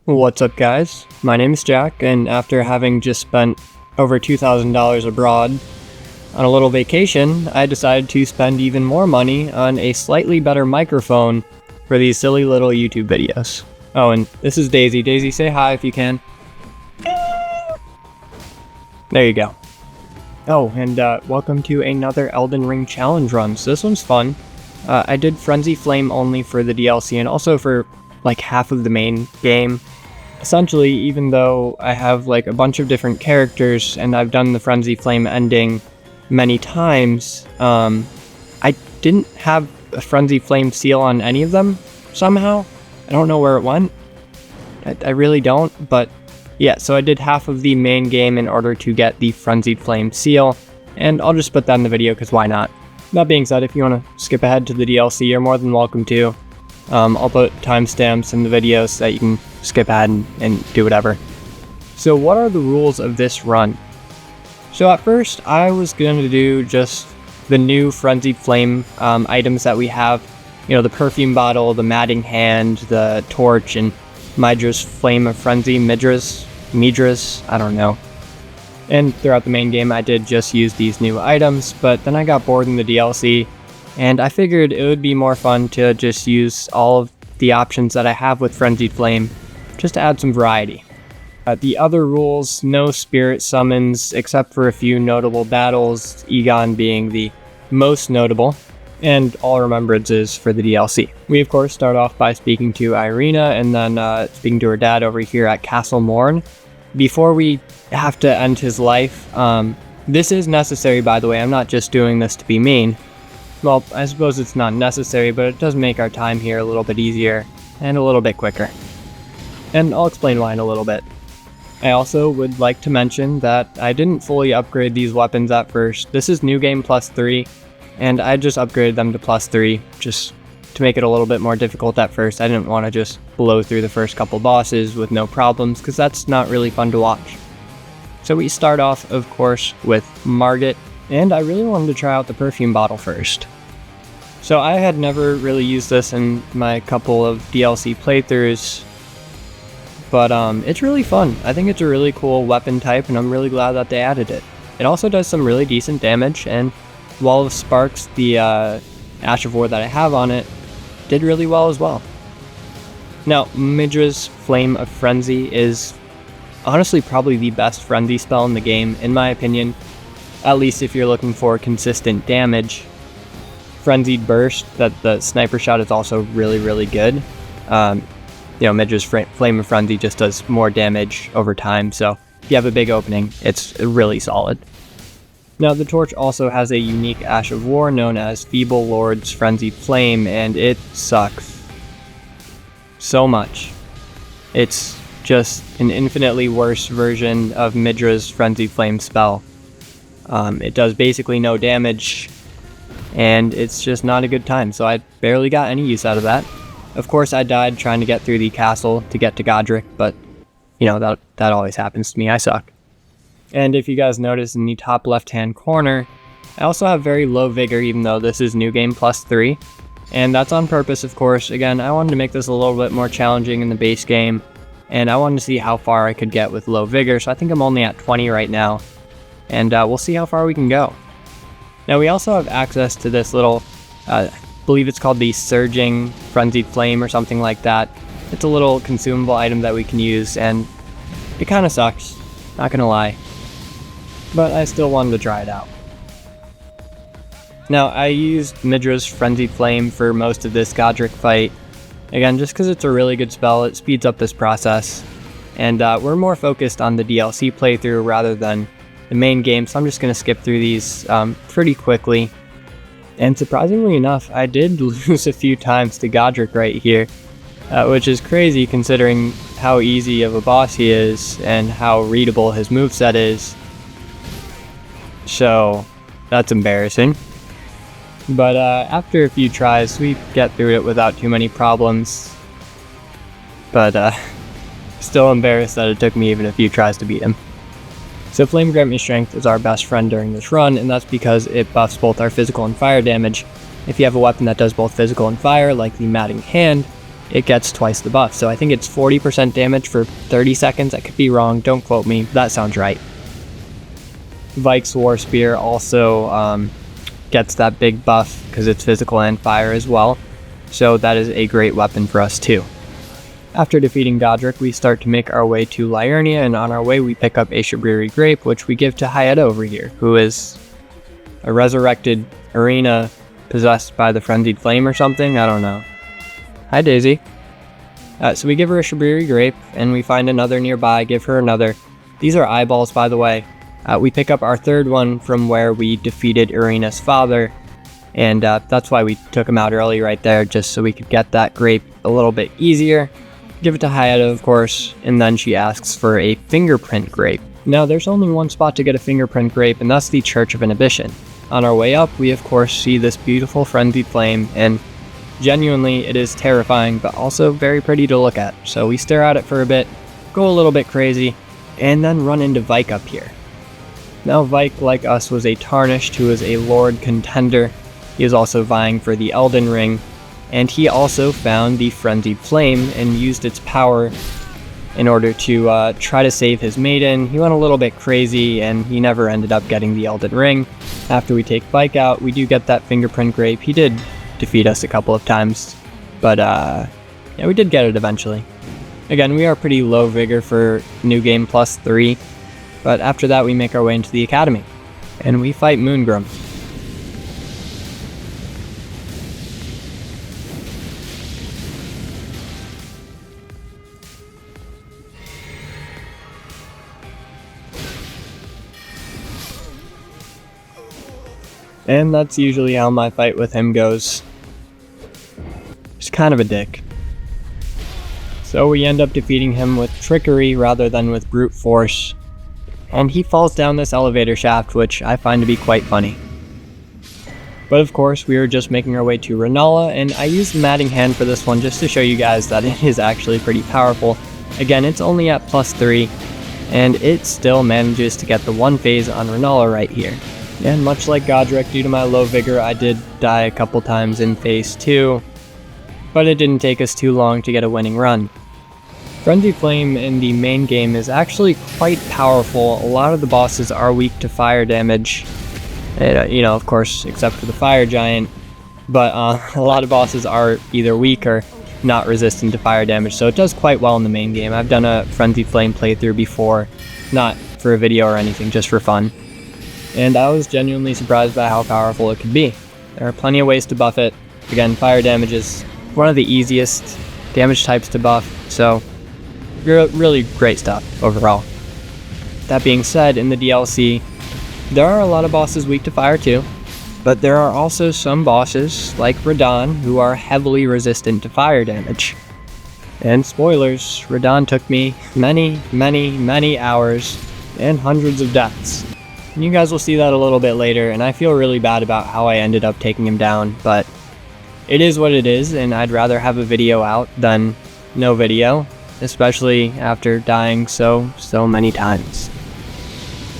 What's up, guys? My name is Jack, and after having just spent over $2,000 abroad on a little vacation, I decided to spend even more money on a slightly better microphone for these silly little YouTube videos. Oh, and this is Daisy. Daisy, say hi if you can. There you go. Oh, and welcome to another Elden Ring challenge run. So this one's fun. I did Frenzy Flame only for the DLC and also for like half of the main game. Essentially, even though I have like a bunch of different characters and I've done the Frenzy Flame ending many times, I didn't have a Frenzy Flame seal on any of them somehow. I don't know where it went. I really don't, but yeah, so I did half of the main game in order to get the Frenzied Flame seal, and I'll just put that in the video because why not? That being said, if you want to skip ahead to the DLC, you're more than welcome to. I'll put timestamps in the video so that you can skip ahead and do whatever. So what are the rules of this run? So at first, I was going to do just the new Frenzied Flame items that we have. You know, the perfume bottle, the matting hand, the torch, and Mydra's Flame of Frenzy, Mydra's, I don't know. And throughout the main game, I did just use these new items, but then I got bored in the DLC, and I figured it would be more fun to just use all of the options that I have with Frenzied Flame, just to add some variety. The other rules, no spirit summons, except for a few notable battles, Egon being the most notable, and all remembrances for the DLC. We of course start off by speaking to Irina, and then speaking to her dad over here at Castle Morn. Before we have to end his life, this is necessary, by the way. I'm not just doing this to be mean. Well, I suppose it's not necessary, but it does make our time here a little bit easier and a little bit quicker. And I'll explain why in a little bit. I also would like to mention that I didn't fully upgrade these weapons at first. This is New Game Plus 3, and I just upgraded them to Plus 3, just to make it a little bit more difficult at first. I didn't want to just blow through the first couple bosses with no problems, because that's not really fun to watch. So we start off, of course, with Margit, and I really wanted to try out the perfume bottle first. So I had never really used this in my couple of DLC playthroughs, but it's really fun. I think it's a really cool weapon type, and I'm really glad that they added it. It also does some really decent damage, and Wall of Sparks, the Ash of War that I have on it, did really well as well. Now, Mydra's Flame of Frenzy is honestly probably the best frenzy spell in the game, in my opinion, at least if you're looking for consistent damage. Frenzied Burst, that the sniper shot, is also really, really good. You know, Mydra's Flame of Frenzy just does more damage over time, so if you have a big opening, it's really solid. Now, the torch also has a unique Ash of War known as Feeble Lord's Frenzied Flame, and it sucks so much. It's just an infinitely worse version of Mydra's Frenzied Flame spell. It does basically no damage, and it's just not a good time, so I barely got any use out of that. Of course, I died trying to get through the castle to get to Godric, but, you know, that always happens to me. I suck. And if you guys notice in the top left-hand corner, I also have very low vigor, even though this is New Game Plus 3. And that's on purpose, of course. Again, I wanted to make this a little bit more challenging in the base game, and I wanted to see how far I could get with low vigor, so I think I'm only at 20 right now. And we'll see how far we can go. Now, we also have access to this little, I believe it's called the Surging Frenzied Flame or something like that. It's a little consumable item that we can use, and it kind of sucks, not gonna lie. But I still wanted to try it out. Now, I used Mydra's Frenzied Flame for most of this Godric fight. Again, just because it's a really good spell, it speeds up this process. And we're more focused on the DLC playthrough rather than the main game, so I'm just going to skip through these pretty quickly. And surprisingly enough, I did lose a few times to Godric right here, which is crazy considering how easy of a boss he is and how readable his moveset is. So that's embarrassing. But after a few tries, we get through it without too many problems. But still embarrassed that it took me even a few tries to beat him. So Flame Grant Me Strength is our best friend during this run, and that's because it buffs both our physical and fire damage. If you have a weapon that does both physical and fire, like the Matting Hand, it gets twice the buff. So I think it's 40% damage for 30 seconds. I could be wrong, don't quote me, that sounds right. Vike's War Spear also gets that big buff because it's physical and fire as well. So that is a great weapon for us too. After defeating Godric, we start to make our way to Liurnia, and on our way we pick up a Shabriri Grape, which we give to Hyetta over here, who is a resurrected arena possessed by the Frenzied Flame or something, I don't know. Hi Daisy. So we give her a Shabriri Grape, and we find another nearby, give her another. These are eyeballs, by the way. We pick up our third one from where we defeated Irina's father, and that's why we took him out early right there, just so we could get that grape a little bit easier. Give it to Hyetta, of course, and then she asks for a fingerprint grape. Now, there's only one spot to get a fingerprint grape, and that's the Church of Inhibition. On our way up, we of course see this beautiful Frenzied Flame, and genuinely it is terrifying, but also very pretty to look at. So we stare at it for a bit, go a little bit crazy, and then run into Vike up here. Now Vike, like us, was a Tarnished who is a Lord contender. He is also vying for the Elden Ring, and he also found the Frenzied Flame and used its power in order to try to save his maiden. He went a little bit crazy, and he never ended up getting the Elden Ring. After we take Vike out, we do get that fingerprint grape. He did defeat us a couple of times, but yeah, we did get it eventually. Again, we are pretty low vigor for New Game Plus 3, but after that we make our way into the Academy, and we fight Moongrim. And that's usually how my fight with him goes. He's kind of a dick. So we end up defeating him with trickery rather than with brute force. And he falls down this elevator shaft, which I find to be quite funny. But of course, we are just making our way to Rennala, and I used the Matting Hand for this one just to show you guys that it is actually pretty powerful. Again, it's only at +3, and it still manages to get the one phase on Rennala right here. And much like Godric, due to my low vigor, I did die a couple times in phase 2, but it didn't take us too long to get a winning run. Frenzied Flame in the main game is actually quite powerful. A lot of the bosses are weak to fire damage, and, you know, of course, except for the Fire Giant, but a lot of bosses are either weak or not resistant to fire damage, so it does quite well in the main game. I've done a Frenzied Flame playthrough before, not for a video or anything, just for fun. And I was genuinely surprised by how powerful it could be. There are plenty of ways to buff it. Again, fire damage is one of the easiest damage types to buff, so really great stuff overall. That being said, in the DLC, there are a lot of bosses weak to fire too, but there are also some bosses, like Radahn, who are heavily resistant to fire damage. And spoilers, Radahn took me many hours and hundreds of deaths. You guys will see that a little bit later, and I feel really bad about how I ended up taking him down, but it is what it is, and I'd rather have a video out than no video, especially after dying so many times.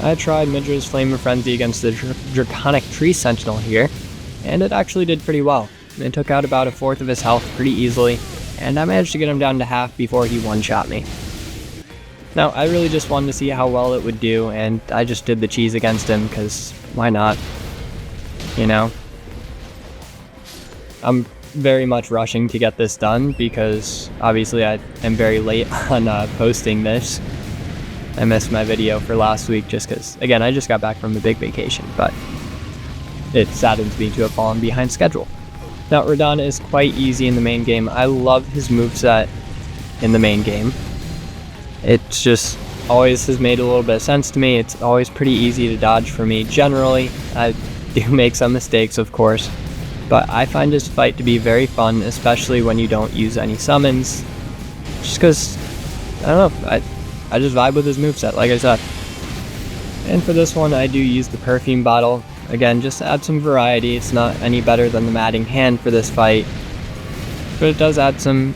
I tried Midra's Flame of Frenzy against the Draconic Tree Sentinel here, and it actually did pretty well. It took out about 1/4 of his health pretty easily, and I managed to get him down to half before he one-shot me. Now, I really just wanted to see how well it would do, and I just did the cheese against him, because why not? You know? I'm very much rushing to get this done, because obviously I am very late on posting this. I missed my video for last week just because, again, I just got back from a big vacation, but it saddens me to have fallen behind schedule. Now, Radahn is quite easy in the main game. I love his moveset in the main game. It's just always has made a little bit of sense to me. It's always pretty easy to dodge for me. Generally, I do make some mistakes, of course, but I find this fight to be very fun, especially when you don't use any summons. Just because, I don't know, I just vibe with his moveset, like I said. And for this one, I do use the Perfume Bottle. Again, just to add some variety. It's not any better than the Matting Hand for this fight, but it does add some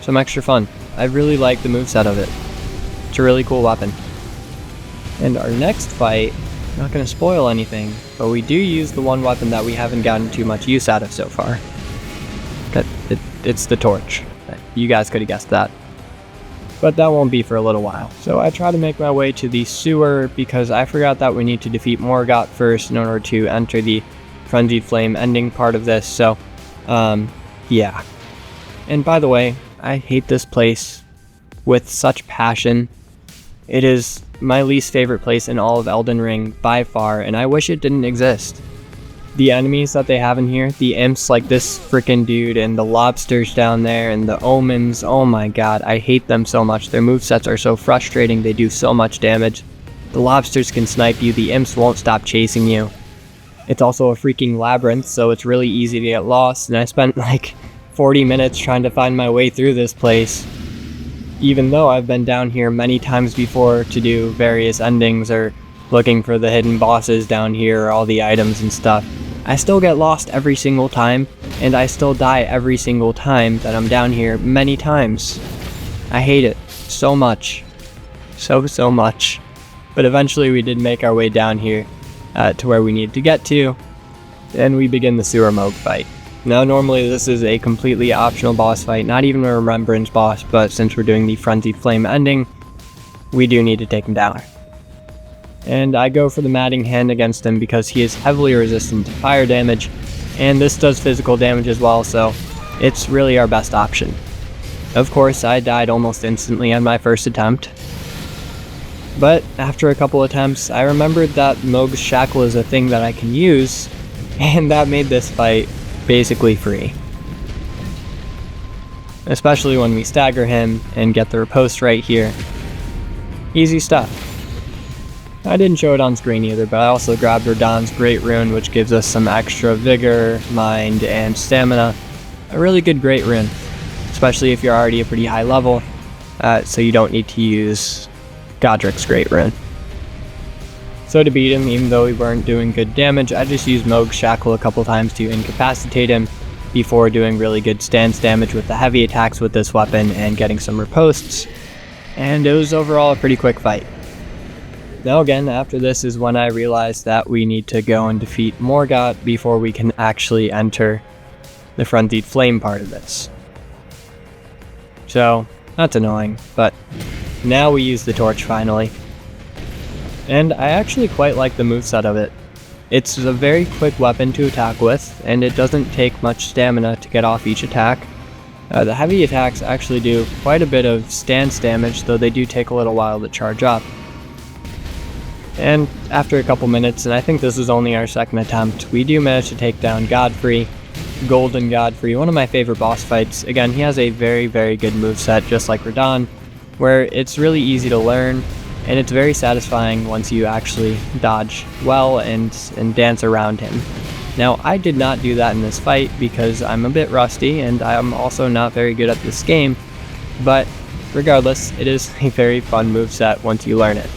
extra fun. I really like the moveset of it. It's a really cool weapon. And our next fight, I'm not going to spoil anything, but we do use the one weapon that we haven't gotten too much use out of so far. It's the torch. You guys could have guessed that. But that won't be for a little while. So I try to make my way to the sewer because I forgot that we need to defeat Morgott first in order to enter the Frenzied Flame ending part of this. So, yeah. And by the way, I hate this place with such passion. It is my least favorite place in all of Elden Ring by far, and I wish it didn't exist. The enemies that they have in here, the imps like this frickin' dude, and the lobsters down there, and the omens, oh my god, I hate them so much. Their movesets are so frustrating, they do so much damage. The lobsters can snipe you, the imps won't stop chasing you. It's also a freaking labyrinth, so it's really easy to get lost, and I spent like 40 minutes trying to find my way through this place. Even though I've been down here many times before to do various endings or looking for the hidden bosses down here or all the items and stuff, I still get lost every single time, and I still die every single time that I'm down here many times. I hate it so much. So much. But eventually we did make our way down here to where we needed to get to, and we begin the sewer Moog fight. Now normally this is a completely optional boss fight, not even a remembrance boss, but since we're doing the Frenzied Flame ending, we do need to take him down. And I go for the Matting Hand against him because he is heavily resistant to fire damage, and this does physical damage as well, so it's really our best option. Of course, I died almost instantly on my first attempt, but after a couple attempts, I remembered that Moog's Shackle is a thing that I can use, and that made this fight basically free. Especially when we stagger him and get the riposte right here. Easy stuff. I didn't show it on screen either, but I also grabbed Radahn's Great Rune, which gives us some extra vigor, mind, and stamina. A really good Great Rune, especially if you're already a pretty high level, so you don't need to use Godric's Great Rune. So to beat him, even though we weren't doing good damage, I just used Moog's Shackle a couple times to incapacitate him before doing really good stance damage with the heavy attacks with this weapon and getting some ripostes, and it was overall a pretty quick fight. Now again, after this is when I realized that we need to go and defeat Morgott before we can actually enter the Frenzied Flame part of this. So, that's annoying, but now we use the torch finally. And I actually quite like the moveset of it. It's a very quick weapon to attack with, and it doesn't take much stamina to get off each attack. The heavy attacks actually do quite a bit of stance damage, though they do take a little while to charge up. And after a couple minutes, and I think this is only our second attempt, we do manage to take down Godfrey, Golden Godfrey, one of my favorite boss fights. Again, he has a very good moveset, just like Radahn, where it's really easy to learn, and it's very satisfying once you actually dodge well and dance around him. Now, I did not do that in this fight because I'm a bit rusty, and I'm also not very good at this game, but regardless, it is a very fun moveset once you learn it.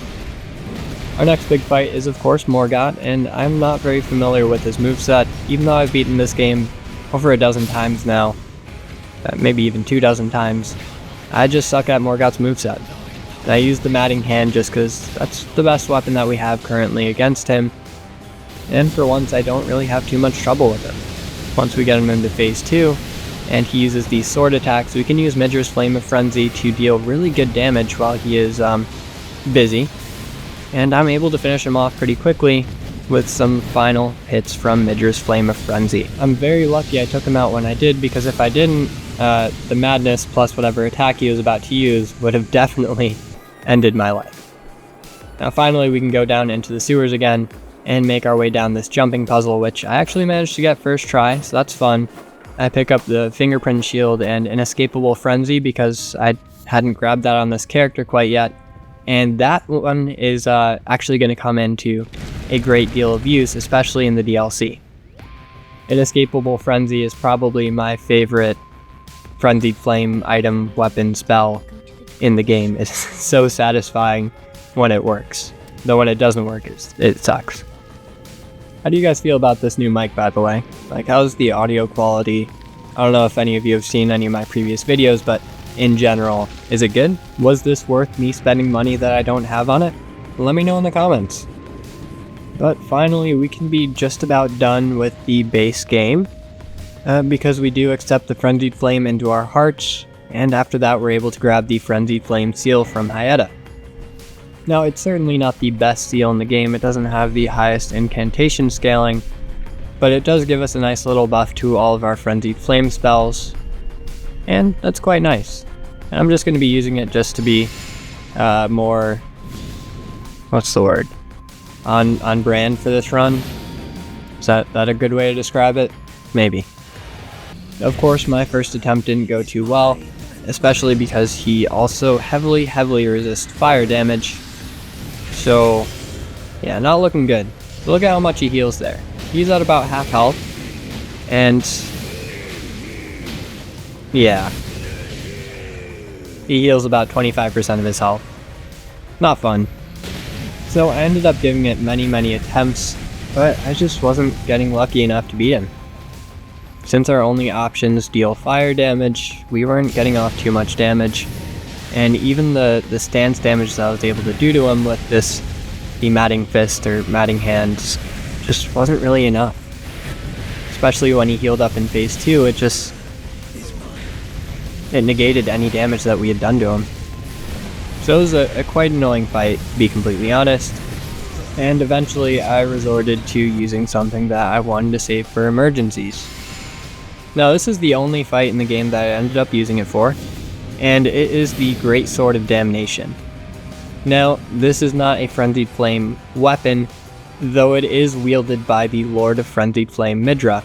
Our next big fight is of course Morgott, and I'm not very familiar with his moveset, even though I've beaten this game over a dozen times now, maybe even 24 times. I just suck at Morgott's moveset. And I use the Matting Hand just because that's the best weapon that we have currently against him, and for once I don't really have too much trouble with him. Once we get him into phase 2, and he uses these sword attacks, we can use Midra's Flame of Frenzy to deal really good damage while he is busy. And I'm able to finish him off pretty quickly with some final hits from Midra's Flame of Frenzy. I'm very lucky I took him out when I did, because if I didn't, the madness plus whatever attack he was about to use would have definitely ended my life. Now finally we can go down into the sewers again and make our way down this jumping puzzle, which I actually managed to get first try, so that's fun. I pick up the fingerprint shield and inescapable frenzy because I hadn't grabbed that on this character quite yet. And that one is actually going to come into a great deal of use, especially in the DLC. Inescapable Frenzy is probably my favorite Frenzied Flame item, weapon, spell in the game. It's so satisfying when it works. Though when it doesn't work, it sucks. How do you guys feel about this new mic, by the way? Like, how's the audio quality? I don't know if any of you have seen any of my previous videos, but in general, is it good? Was this worth me spending money that I don't have on it? Let me know in the comments. But finally, we can be just about done with the base game, because we do accept the Frenzied Flame into our hearts, and after that we're able to grab the Frenzied Flame seal from Hyetta. Now it's certainly not the best seal in the game, it doesn't have the highest incantation scaling, but it does give us a nice little buff to all of our Frenzied Flame spells, and that's quite nice. And I'm just going to be using it just to be more, what's the word, on brand for this run. Is that a good way to describe it? Maybe. Of course, my first attempt didn't go too well, especially because he also heavily resists fire damage. So, yeah, not looking good. Look at how much he heals there. He's at about half health, and yeah, he heals about 25% of his health. Not fun. So I ended up giving it many attempts, but I just wasn't getting lucky enough to beat him. Since our only options deal fire damage, we weren't getting off too much damage, and even the stance damage that I was able to do to him with the Matting Fist or Matting Hands just wasn't really enough. Especially when he healed up in phase 2, it negated any damage that we had done to him. So it was a quite annoying fight, to be completely honest, and eventually I resorted to using something that I wanted to save for emergencies. Now this is the only fight in the game that I ended up using it for, and it is the Great Sword of Damnation. Now, this is not a Frenzied Flame weapon, though it is wielded by the Lord of Frenzied Flame, Midra.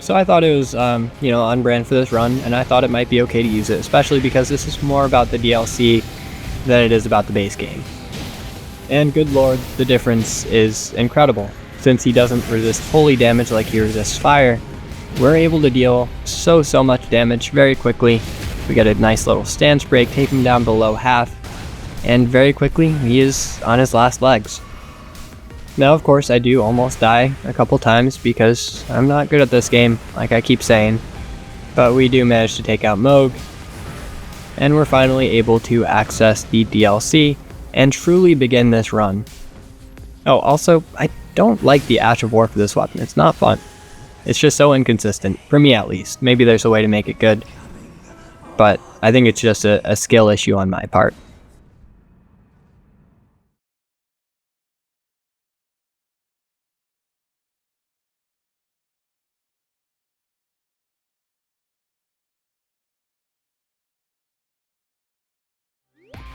So I thought it was, on brand for this run, and I thought it might be okay to use it, especially because this is more about the DLC than it is about the base game. And good lord, the difference is incredible. Since he doesn't resist holy damage like he resists fire, we're able to deal so much damage very quickly. We get a nice little stance break, take him down below half, and very quickly he is on his last legs. Now of course I do almost die a couple times because I'm not good at this game, like I keep saying, but we do manage to take out Moog, and we're finally able to access the DLC and truly begin this run. Oh, also, I don't like the Ash of War for this weapon, it's not fun. It's just so inconsistent, for me at least. Maybe there's a way to make it good, but I think it's just a skill issue on my part.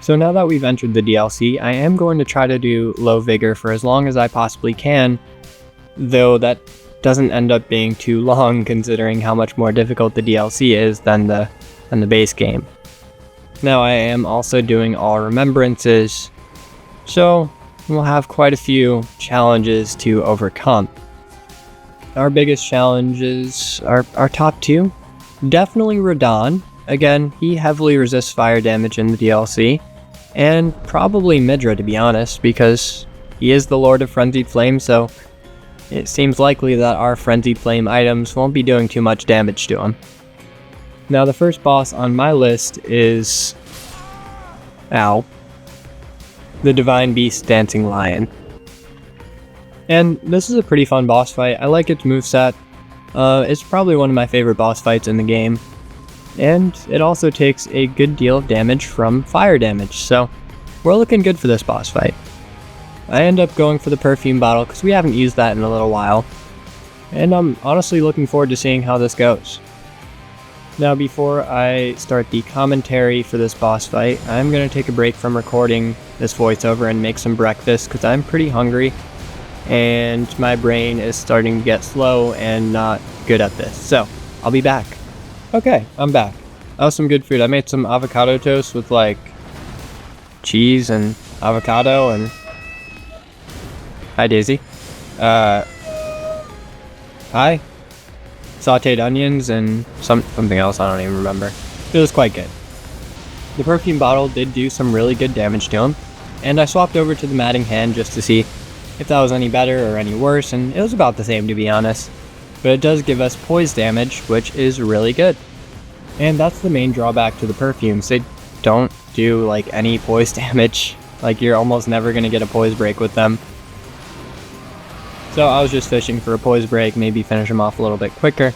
So now that we've entered the DLC, I am going to try to do low vigor for as long as I possibly can, though that doesn't end up being too long considering how much more difficult the DLC is than the base game. Now I am also doing all remembrances, so we'll have quite a few challenges to overcome. Our biggest challenges are our top two. Definitely Radahn. Again, he heavily resists fire damage in the DLC, and probably Midra to be honest, because he is the Lord of Frenzied Flame, so it seems likely that our Frenzied Flame items won't be doing too much damage to him. Now the first boss on my list is the Divine Beast Dancing Lion. And this is a pretty fun boss fight. I like its moveset. It's probably one of my favorite boss fights in the game. And it also takes a good deal of damage from fire damage, so we're looking good for this boss fight. I end up going for the perfume bottle because we haven't used that in a little while, and I'm honestly looking forward to seeing how this goes. Now before I start the commentary for this boss fight, I'm going to take a break from recording this voiceover and make some breakfast because I'm pretty hungry, and my brain is starting to get slow and not good at this, so I'll be back. Okay, I'm back. That was some good food. I made some avocado toast with like cheese and avocado and... Hi Daisy. Hi. Sauteed onions and something else, I don't even remember. It was quite good. The perfume bottle did do some really good damage to him, and I swapped over to the Matting Hand just to see if that was any better or any worse, and it was about the same to be honest. But it does give us poise damage, which is really good. And that's the main drawback to the perfumes. They don't do like any poise damage. Like you're almost never going to get a poise break with them. So I was just fishing for a poise break, maybe finish them off a little bit quicker.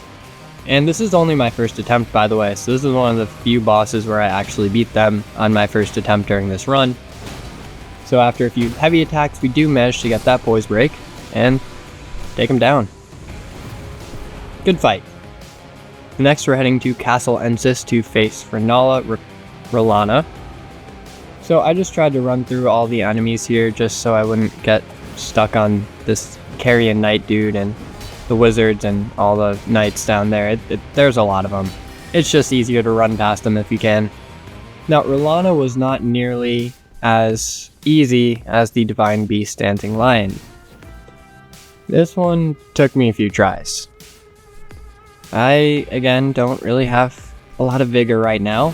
And this is only my first attempt, by the way, so this is one of the few bosses where I actually beat them on my first attempt during this run. So after a few heavy attacks, we do manage to get that poise break and take him down. Good fight. Next we're heading to Castle Ensis to face Rallana. So I just tried to run through all the enemies here just so I wouldn't get stuck on this Carrion Knight dude and the wizards and all the knights down there. There's a lot of them. It's just easier to run past them if you can. Now Rallana was not nearly as easy as the Divine Beast Dancing Lion. This one took me a few tries. I, again, don't really have a lot of vigor right now,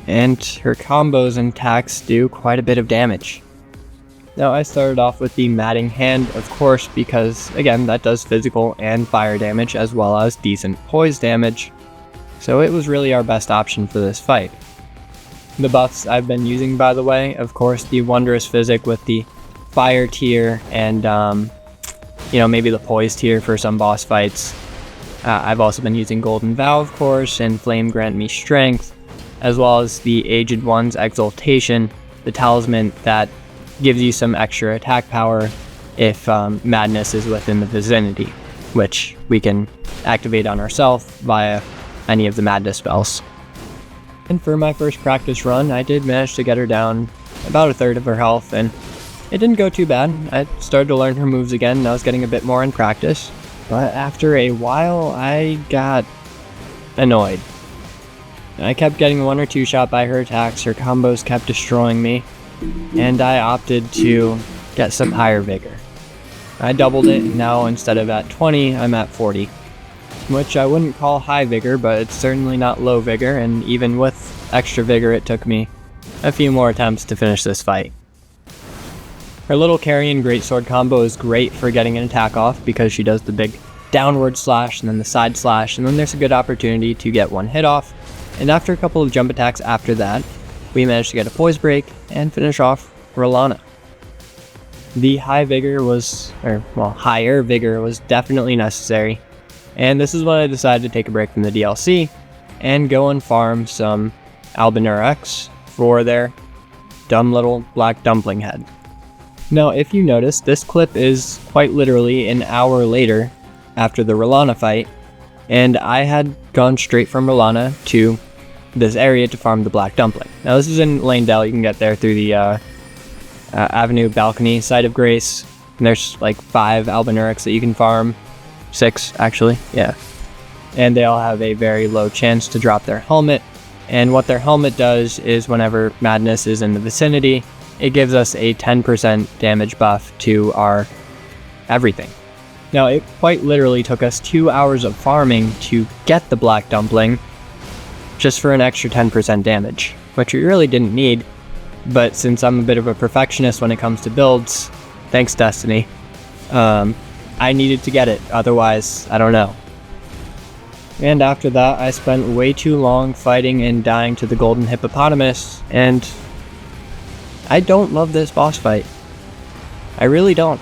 and her combos and attacks do quite a bit of damage. Now I started off with the Matting Hand, of course, because, again, that does physical and fire damage as well as decent poise damage, so it was really our best option for this fight. The buffs I've been using, by the way, of course, the Wondrous Physic with the Fire tier and, maybe the Poise tier for some boss fights. I've also been using Golden Vow, of course, and Flame Grant Me Strength, as well as the Aged One's Exaltation, the talisman that gives you some extra attack power if Madness is within the vicinity, which we can activate on ourselves via any of the Madness spells. And for my first practice run, I did manage to get her down about a third of her health, and it didn't go too bad. I started to learn her moves again, and I was getting a bit more in practice. But after a while, I got annoyed. I kept getting 1 or 2 shot by her attacks, her combos kept destroying me, and I opted to get some higher vigor. I doubled it, and now instead of at 20, I'm at 40. Which I wouldn't call high vigor, but it's certainly not low vigor, and even with extra vigor it took me a few more attempts to finish this fight. Her little Carrion Greatsword combo is great for getting an attack off because she does the big downward slash and then the side slash, and then there's a good opportunity to get one hit off, and after a couple of jump attacks after that, we managed to get a poise break and finish off Rallana. The higher vigor was definitely necessary, and this is when I decided to take a break from the DLC and go and farm some Albinaurics for their dumb little black dumpling head. Now, if you notice, this clip is quite literally an hour later after the Rallana fight, and I had gone straight from Rallana to this area to farm the Black Dumpling. Now, this is in Lanedale. You can get there through the Avenue Balcony site of Grace, and there's like 5 Albinaurics that you can farm. 6, actually, yeah. And they all have a very low chance to drop their helmet, and what their helmet does is whenever Madness is in the vicinity, it gives us a 10% damage buff to our everything. Now, it quite literally took us 2 hours of farming to get the Black Dumpling, just for an extra 10% damage, which we really didn't need, but since I'm a bit of a perfectionist when it comes to builds, thanks Destiny, I needed to get it, otherwise, I don't know. And after that, I spent way too long fighting and dying to the Golden Hippopotamus, and I don't love this boss fight. I really don't.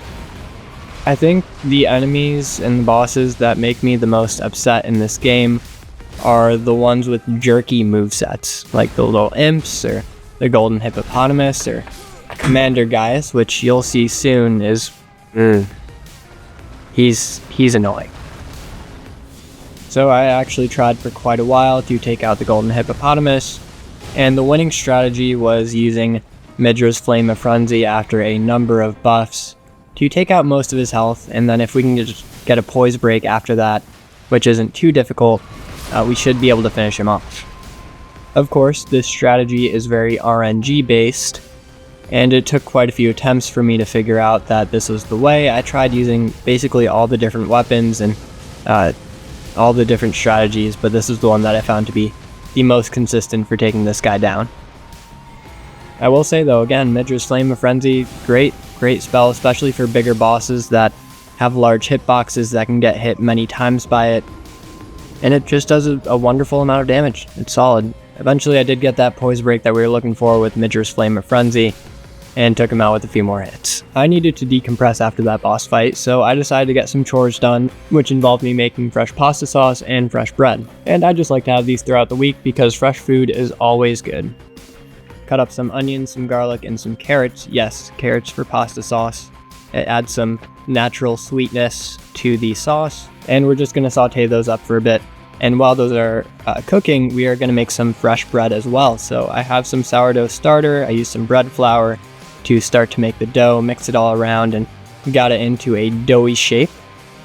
I think the enemies and the bosses that make me the most upset in this game are the ones with jerky movesets, like the little imps, or the Golden Hippopotamus, or Commander Gaius, which you'll see soon is... He's annoying. So I actually tried for quite a while to take out the Golden Hippopotamus, and the winning strategy was using Midra's Flame of Frenzy after a number of buffs to take out most of his health, and then if we can just get a poise break after that, which isn't too difficult, we should be able to finish him off. Of course, this strategy is very RNG based, and it took quite a few attempts for me to figure out that this was the way. I tried using basically all the different weapons and all the different strategies, but this is the one that I found to be the most consistent for taking this guy down. I will say though, again, Midra's Flame of Frenzy, great spell, especially for bigger bosses that have large hitboxes that can get hit many times by it. And it just does a wonderful amount of damage. It's solid. Eventually I did get that poise break that we were looking for with Midra's Flame of Frenzy, and took him out with a few more hits. I needed to decompress after that boss fight, so I decided to get some chores done, which involved me making fresh pasta sauce and fresh bread. And I just like to have these throughout the week because fresh food is always good. Cut up some onions, some garlic, and some carrots. Yes, carrots for pasta sauce. It adds some natural sweetness to the sauce, and we're just going to saute those up for a bit. And while those are cooking, we are going to make some fresh bread as well. So I have some sourdough starter, I use some bread flour to start to make the dough, mix it all around, and got it into a doughy shape.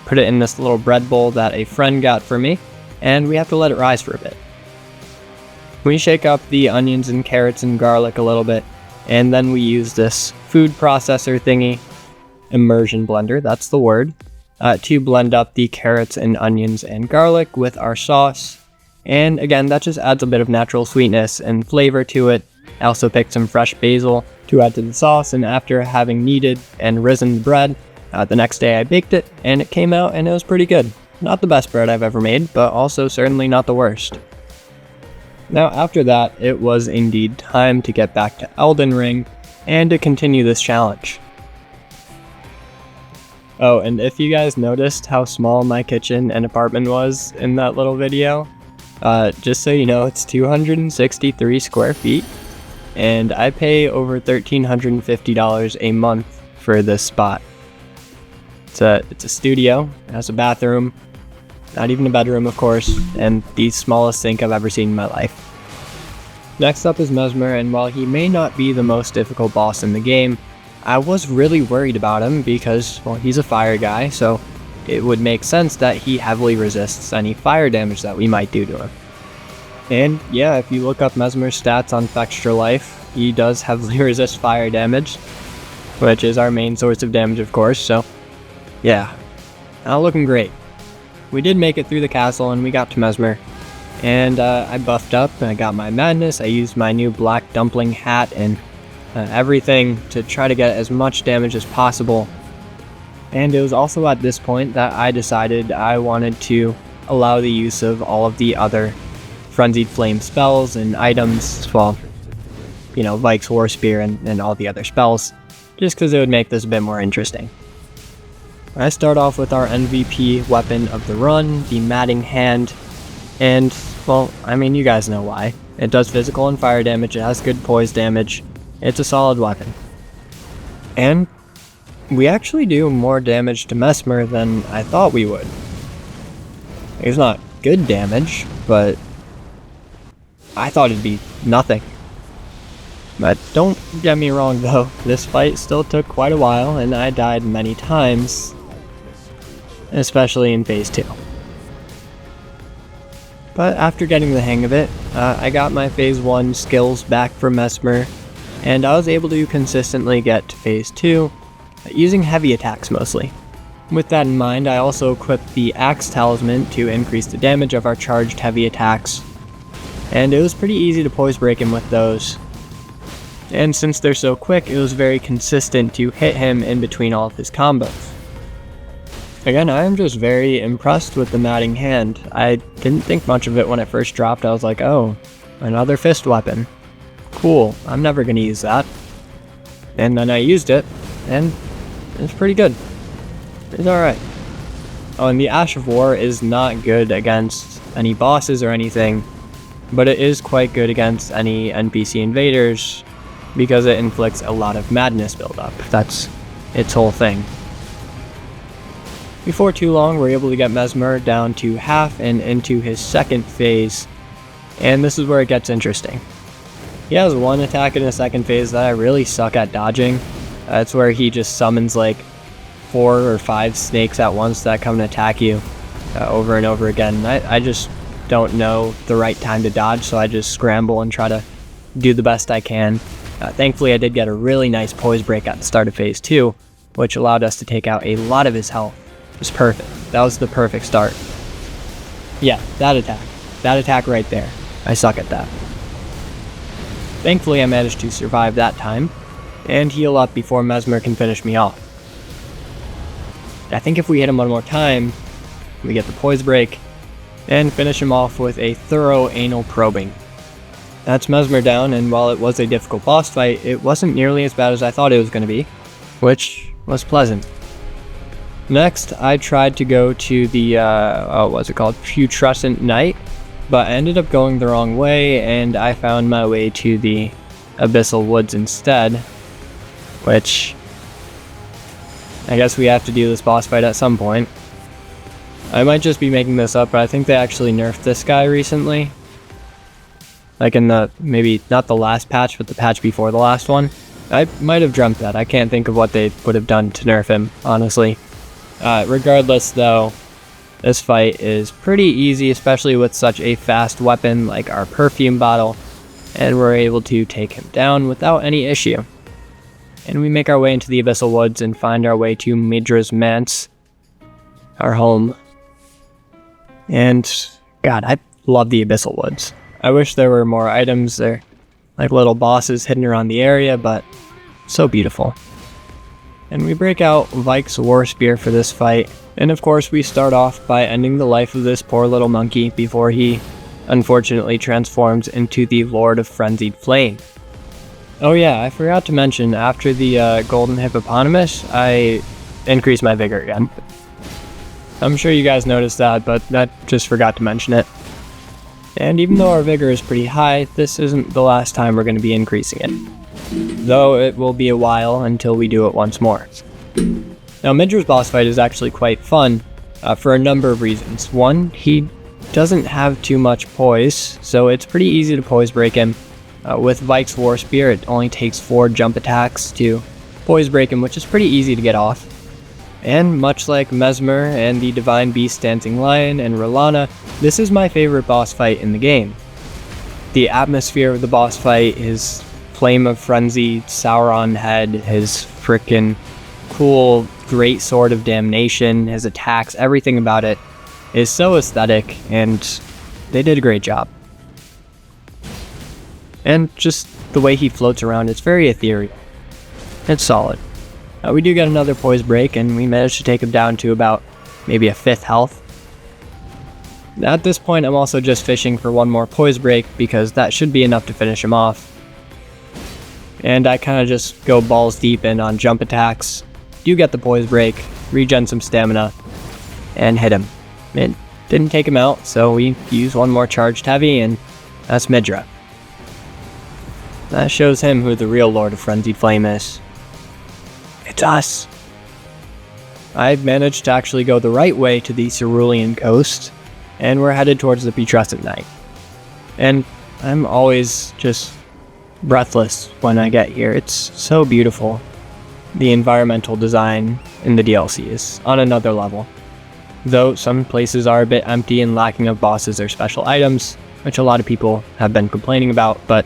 Put it in this little bread bowl that a friend got for me, and we have to let it rise for a bit. We shake up the onions and carrots and garlic a little bit, and then we use this food processor thingy, immersion blender, that's the word, to blend up the carrots and onions and garlic with our sauce. And again, that just adds a bit of natural sweetness and flavor to it. I also picked some fresh basil to add to the sauce, and after having kneaded and risen the bread, the next day I baked it, and it came out and it was pretty good. Not the best bread I've ever made, but also certainly not the worst. Now after that, it was indeed time to get back to Elden Ring and to continue this challenge. Oh, and if you guys noticed how small my kitchen and apartment was in that little video, just so you know, it's 263 square feet, and I pay over $1,350 a month for this spot. It's a studio, it has a bathroom, not even a bedroom of course, and the smallest sink I've ever seen in my life. Next up is Mesmer, and while he may not be the most difficult boss in the game, I was really worried about him because, well, he's a fire guy, so it would make sense that he heavily resists any fire damage that we might do to him. And yeah, if you look up Mesmer's stats on Extra Life, he does heavily resist fire damage, which is our main source of damage of course, so yeah, not looking great. We did make it through the castle and we got to Mesmer, and I buffed up and I got my madness. I used my new black dumpling hat and everything to try to get as much damage as possible. And it was also at this point that I decided I wanted to allow the use of all of the other Frenzied Flame spells and items, well, you know, Vike's War Spear and all the other spells, just because it would make this a bit more interesting. I start off with our MVP weapon of the run, the Matting Hand, and, well, I mean, you guys know why. It does physical and fire damage, it has good poise damage, it's a solid weapon. And we actually do more damage to Mesmer than I thought we would. It's not good damage, but I thought it'd be nothing. But don't get me wrong though, this fight still took quite a while and I died many times, especially in phase 2. But after getting the hang of it, I got my phase 1 skills back from Mesmer, and I was able to consistently get to phase 2, using heavy attacks mostly. With that in mind, I also equipped the Axe Talisman to increase the damage of our charged heavy attacks, and it was pretty easy to poise break him with those. And since they're so quick, it was very consistent to hit him in between all of his combos. Again, I am just very impressed with the Matting Hand. I didn't think much of it when it first dropped. I was like, oh, another fist weapon. Cool, I'm never gonna use that. And then I used it, and it's pretty good. It's alright. Oh, and the Ash of War is not good against any bosses or anything, but it is quite good against any NPC invaders, because it inflicts a lot of madness buildup. That's its whole thing. Before too long, we're able to get Mesmer down to half and into his second phase, and this is where it gets interesting. He has one attack in his second phase that I really suck at dodging. That's where he just summons like 4 or 5 snakes at once that come and attack you over and over again. I just don't know the right time to dodge, so I just scramble and try to do the best I can. Thankfully, I did get a really nice poise break at the start of phase 2, which allowed us to take out a lot of his health. It was perfect. That was the perfect start. Yeah, that attack right there. I suck at that. Thankfully, I managed to survive that time, and heal up before Mesmer can finish me off. I think if we hit him one more time, we get the poise break, and finish him off with a thorough anal probing. that's Mesmer down, and while it was a difficult boss fight, it wasn't nearly as bad as I thought it was going to be, which was pleasant. Next, I tried to go to the, what's it called? Putrescent Knight, but I ended up going the wrong way, and I found my way to the Abyssal Woods instead, which I guess we have to do this boss fight at some point. I might just be making this up, but I think they actually nerfed this guy recently. Like in the, maybe not the last patch, but the patch before the last one. I might have dreamt that. I can't think of what they would have done to nerf him, honestly. Regardless though, this fight is pretty easy, especially with such a fast weapon like our perfume bottle, and we're able to take him down without any issue. And we make our way into the Abyssal Woods and find our way to Midra's Manse, our home. And God, I love the Abyssal Woods. I wish there were more items there, like little bosses hidden around the area, but so beautiful. And we break out Vike's War Spear for this fight, and of course we start off by ending the life of this poor little monkey before he unfortunately transforms into the Lord of Frenzied Flame. Oh yeah, I forgot to mention, after the Golden Hippopotamus, I increased my vigor again. I'm sure you guys noticed that, but I just forgot to mention it. And even though our vigor is pretty high, this isn't the last time we're going to be increasing it. Though it will be a while until we do it once more. Now Midra's boss fight is actually quite fun, for a number of reasons. One, he doesn't have too much poise, so it's pretty easy to poise break him. With Vike's War Spear, it only takes 4 jump attacks to poise break him, which is pretty easy to get off. And much like Mesmer and the Divine Beast Dancing Lion and R'hllana, this is my favorite boss fight in the game. The atmosphere of the boss fight, his Flame of Frenzy, Sauron head, his frickin' cool Great Sword of Damnation, his attacks, everything about it is so aesthetic, and they did a great job. And just the way he floats around, it's very ethereal. It's solid. We do get another poise break, and we managed to take him down to about maybe a 5th health. At this point, I'm also just fishing for one more poise break, because that should be enough to finish him off. And I kind of just go balls deep in on jump attacks, do get the poise break, regen some stamina, and hit him. It didn't take him out, so we use one more charged heavy, and that's Midra. That shows him who the real Lord of Frenzied Flame is. It's us! I've managed to actually go the right way to the Cerulean coast, and we're headed towards the Putrescent Knight. And I'm always just breathless when I get here. It's so beautiful. The environmental design in the DLC is on another level. Though some places are a bit empty and lacking of bosses or special items, which a lot of people have been complaining about, but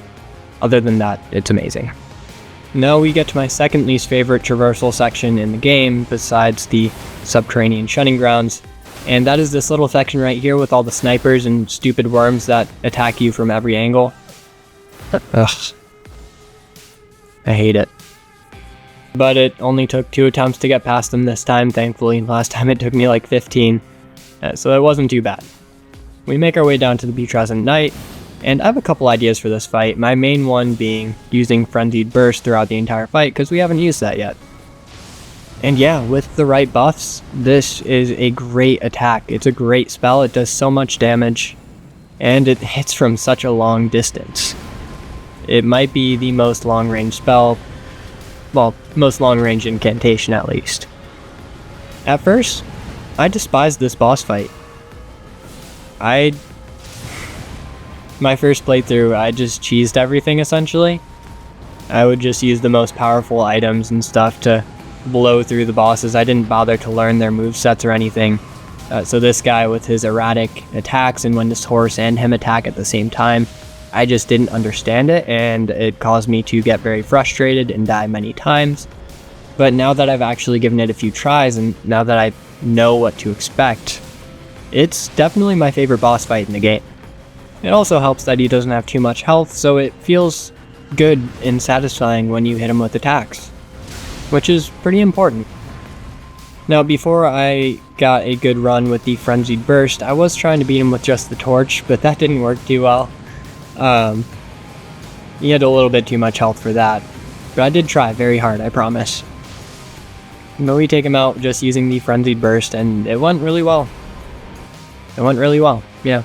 other than that, it's amazing. Now we get to my second least favorite traversal section in the game, besides the subterranean shunning grounds, and that is this little section right here with all the snipers and stupid worms that attack you from every angle. Ugh. I hate it. But it only took 2 attempts to get past them this time, thankfully. Last time it took me like 15, so it wasn't too bad. We make our way down to the Putrescent Knight, and I have a couple ideas for this fight, my main one being using Frenzied Burst throughout the entire fight, because we haven't used that yet. And yeah, with the right buffs, this is a great attack. It's a great spell, it does so much damage, and it hits from such a long distance. It might be the most long-range spell, well, most long-range incantation at least. At first, I despised this boss fight. My first playthrough, I just cheesed everything essentially. I would just use the most powerful items and stuff to blow through the bosses. I didn't bother to learn their movesets or anything. So this guy with his erratic attacks, and when this horse and him attack at the same time, I just didn't understand it, and it caused me to get very frustrated and die many times. But now that I've actually given it a few tries, and now that I know what to expect, it's definitely my favorite boss fight in the game. It also helps that he doesn't have too much health, so it feels good and satisfying when you hit him with attacks, which is pretty important. Now, before I got a good run with the Frenzied Burst, I was trying to beat him with just the torch, but that didn't work too well. He had a little bit too much health for that. But I did try very hard, I promise. But we take him out just using the Frenzied Burst, and it went really well. It went really well, yeah.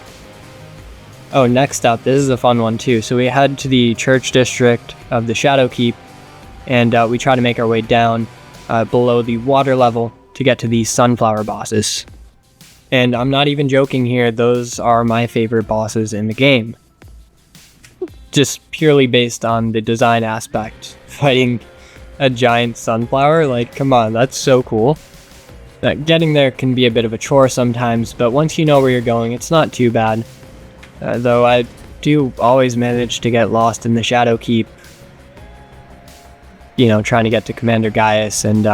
Oh, next up, this is a fun one too. So we head to the church district of the Shadow Keep, and we try to make our way down below the water level to get to the sunflower bosses. And I'm not even joking here, those are my favorite bosses in the game. Just purely based on the design aspect. Fighting a giant sunflower, like, come on, that's so cool. Getting there can be a bit of a chore sometimes, but once you know where you're going, it's not too bad. Though I do always manage to get lost in the Shadow Keep. You know, trying to get to Commander Gaius and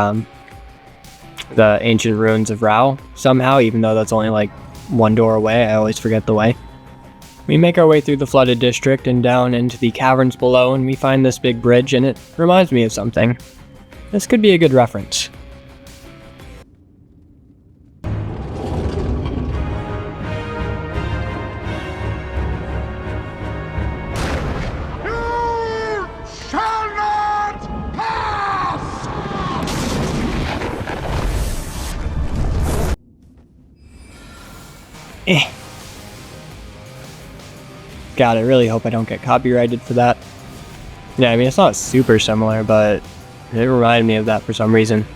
the ancient ruins of Rao somehow, even though that's only like one door away. I always forget the way. We make our way through the flooded district and down into the caverns below, and we find this big bridge, and it reminds me of something. This could be a good reference. God, I really hope I don't get copyrighted for that. Yeah, I mean, it's not super similar, but it reminded me of that for some reason.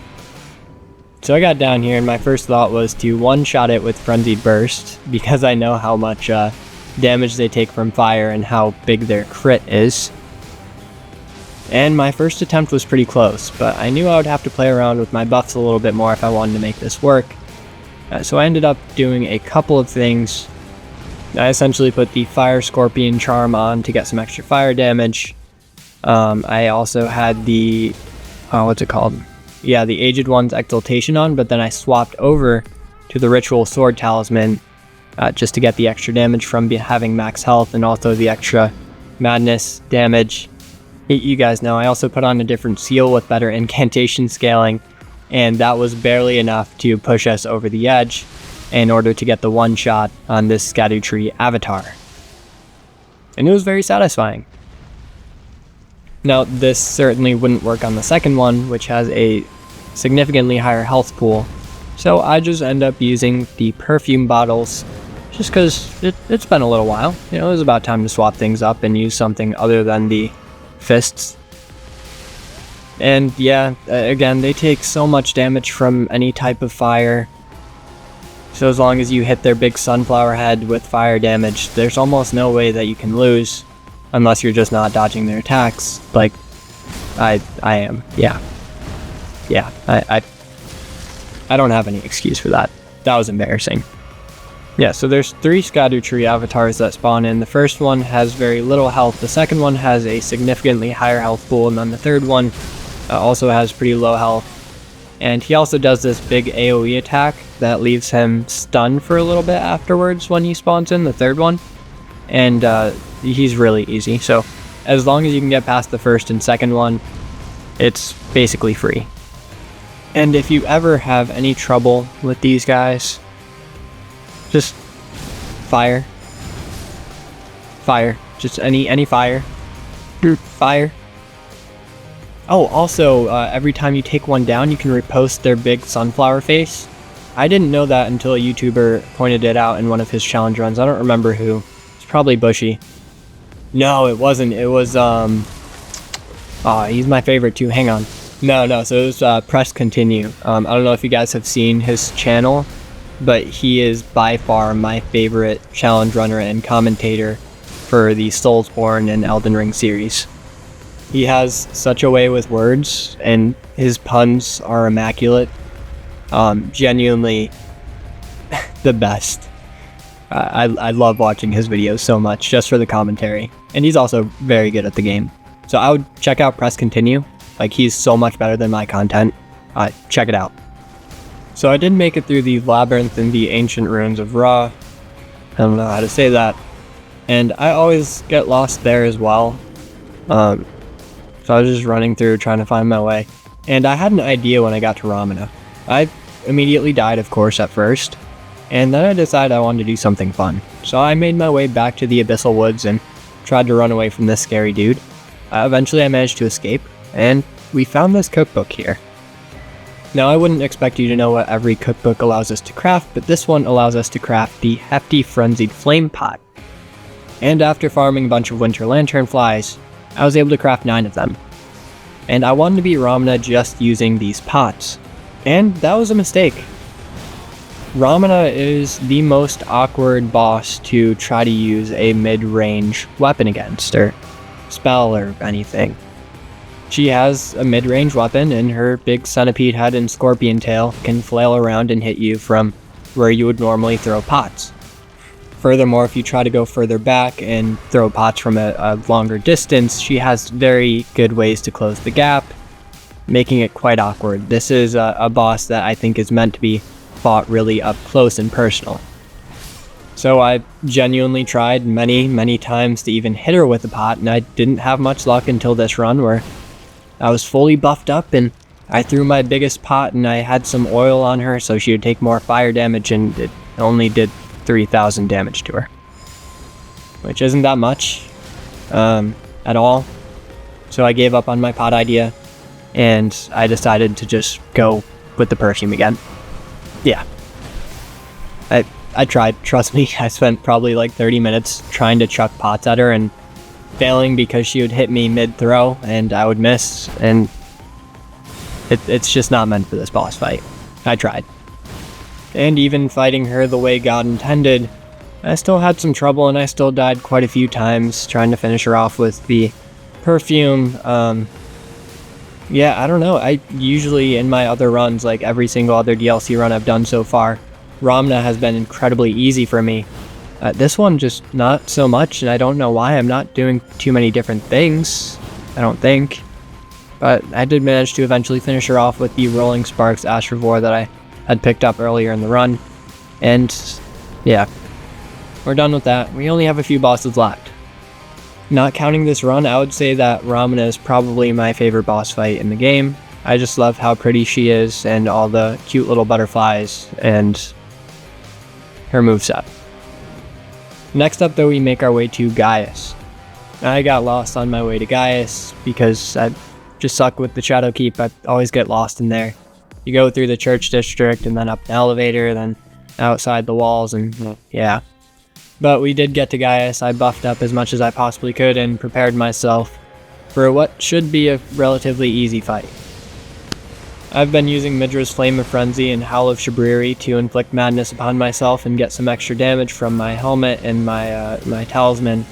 So I got down here, and my first thought was to one-shot it with Frenzied Burst, because I know how much damage they take from fire and how big their crit is. And my first attempt was pretty close, but I knew I would have to play around with my buffs a little bit more if I wanted to make this work. So I ended up doing a couple of things. I essentially put the Fire Scorpion Charm on to get some extra fire damage. I also had the, what's it called? Yeah, the Aged One's Exaltation on, but then I swapped over to the Ritual Sword Talisman just to get the extra damage from having max health and also the extra madness damage. You guys know, I also put on a different seal with better incantation scaling, and that was barely enough to push us over the edge in order to get the one shot on this Erdtree avatar. And it was very satisfying. Now, this certainly wouldn't work on the second one, which has a significantly higher health pool, so I just end up using the perfume bottles, just because it's been a little while. You know, it was about time to swap things up and use something other than the fists. And yeah, again, they take so much damage from any type of fire. So as long as you hit their big sunflower head with fire damage, there's almost no way that you can lose, unless you're just not dodging their attacks, like I am. Yeah, I don't have any excuse for that. That was embarrassing. Yeah, so there's 3 Erdtree avatars that spawn in. The first one has very little health, the second one has a significantly higher health pool, and then the third one also has pretty low health. And he also does this big AoE attack that leaves him stunned for a little bit afterwards when he spawns in, the third one. And he's really easy, so as long as you can get past the first and second one, it's basically free. And if you ever have any trouble with these guys, just fire. Fire. Just any fire. Fire. Oh, also, every time you take one down, you can repost their big sunflower face. I didn't know that until a YouTuber pointed it out in one of his challenge runs. I don't remember who. It's probably Bushy. No, it wasn't. It was, he's my favorite too. Hang on. No, so it was Press Continue. I don't know if you guys have seen his channel, but he is by far my favorite challenge runner and commentator for the Soulsborne and Elden Ring series. He has such a way with words, and his puns are immaculate. Genuinely the best. I love watching his videos so much, just for the commentary. And he's also very good at the game. So I would check out Press Continue. Like, he's so much better than my content. Check it out. So I did make it through the labyrinth in the ancient ruins of Ra. I don't know how to say that. And I always get lost there as well. So I was just running through trying to find my way. And I had an idea when I got to Ramana. I immediately died, of course, at first. And then I decided I wanted to do something fun. So I made my way back to the Abyssal Woods and tried to run away from this scary dude. Eventually I managed to escape, and we found this cookbook here. Now I wouldn't expect you to know what every cookbook allows us to craft, but this one allows us to craft the hefty frenzied flame pot. And after farming a bunch of winter lantern flies, I was able to craft 9 of them. And I wanted to beat Ramana just using these pots. And that was a mistake. Ramana is the most awkward boss to try to use a mid-range weapon against, or spell, or anything. She has a mid-range weapon, and her big centipede head and scorpion tail can flail around and hit you from where you would normally throw pots. Furthermore, if you try to go further back and throw pots from a longer distance, she has very good ways to close the gap, making it quite awkward. This is a boss that I think is meant to be fought really up close and personal. So I genuinely tried many times to even hit her with the pot, and I didn't have much luck until this run where I was fully buffed up and I threw my biggest pot and I had some oil on her so she would take more fire damage, and it only did 3,000 damage to her. Which isn't that much at all. So I gave up on my pot idea and I decided to just go with the perfume again. Yeah. I tried, trust me. I spent probably like 30 minutes trying to chuck pots at her and failing because she would hit me mid-throw and I would miss, and it's just not meant for this boss fight. I tried. And even fighting her the way God intended, I still had some trouble and I still died quite a few times trying to finish her off with the perfume. Yeah, I don't know. I usually, in my other runs, like every single other DLC run I've done so far, Ramana has been incredibly easy for me. This one just not so much, and I don't know why. I'm not doing too many different things, I don't think. But I did manage to eventually finish her off with the Rolling Sparks Astrivore that I had picked up earlier in the run. And yeah, we're done with that. We only have a few bosses left. Not counting this run, I would say that Ramana is probably my favorite boss fight in the game. I just love how pretty she is and all the cute little butterflies and her moveset. Next up though, we make our way to Gaius. I got lost on my way to Gaius because I just suck with the Shadow Keep. I always get lost in there. You go through the church district and then up an elevator, then outside the walls, and yeah. But we did get to Gaius. I buffed up as much as I possibly could and prepared myself for what should be a relatively easy fight. I've been using Midra's Flame of Frenzy and Howl of Shabriri to inflict madness upon myself and get some extra damage from my helmet and my talisman.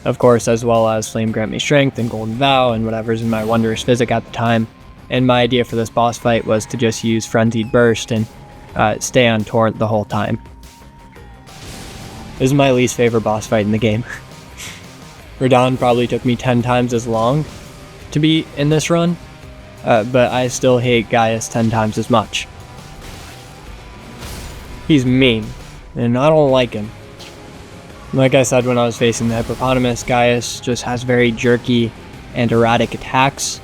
Of course, as well as Flame Grant Me Strength and Golden Vow and whatever's in my Wondrous Physic at the time. And my idea for this boss fight was to just use Frenzied Burst and stay on Torrent the whole time. This is my least favorite boss fight in the game. Radahn probably took me 10 times as long to beat in this run. But I still hate Gaius 10 times as much. He's mean, and I don't like him. Like I said when I was facing the hippopotamus, Gaius just has very jerky and erratic attacks,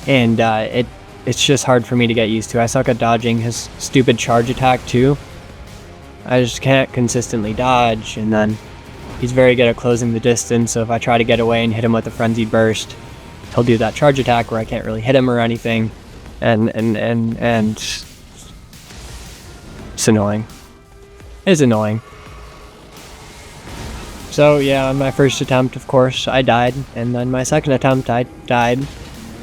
and it's just hard for me to get used to. I suck at dodging his stupid charge attack too. I just can't consistently dodge, and then he's very good at closing the distance, so if I try to get away and hit him with a frenzied burst, he'll do that charge attack where I can't really hit him or anything, and it's annoying. It's annoying. So yeah, on my first attempt, of course, I died, and then my second attempt, I died,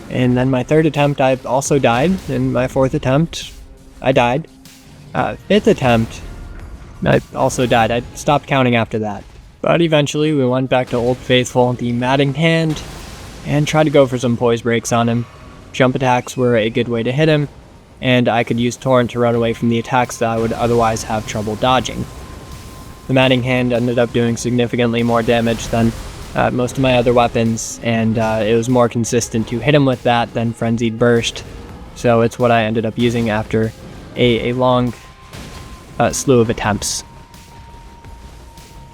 and then my third attempt, I also died, and my fourth attempt, I died. Fifth attempt, I also died. I stopped counting after that. But eventually, we went back to Old Faithful, the Matting Hand, and tried to go for some poise breaks on him. Jump attacks were a good way to hit him, and I could use Torrent to run away from the attacks that I would otherwise have trouble dodging. The Matting Hand ended up doing significantly more damage than most of my other weapons, and it was more consistent to hit him with that than Frenzied Burst, so it's what I ended up using after a long slew of attempts.